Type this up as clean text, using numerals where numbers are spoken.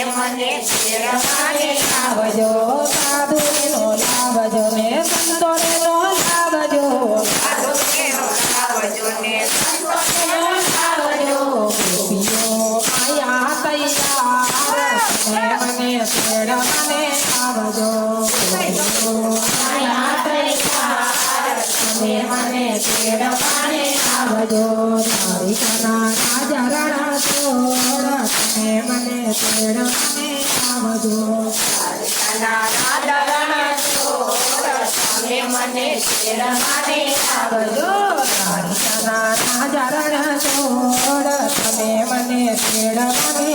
મને તેડવાને આવજો સાધુનો લાવજો ને સંતોનો લાવજો સાધુનો લાવજો ને સંતોનો લાવજો ગોપીઓ આયા તૈયાર તમે મને તેડવાને આવજો ગોપીઓ આયા તૈયાર તમે મને તેડવાને આવજો દ્વારિકાના રાજા રણ છોડ તમે મને તેડવાને આવજો દ્વારિકાના રાજા છોડ તમે મને તેડવાને આવજો દ્વારિકાના રાજા રણ છોડ તમે મને તેડવાને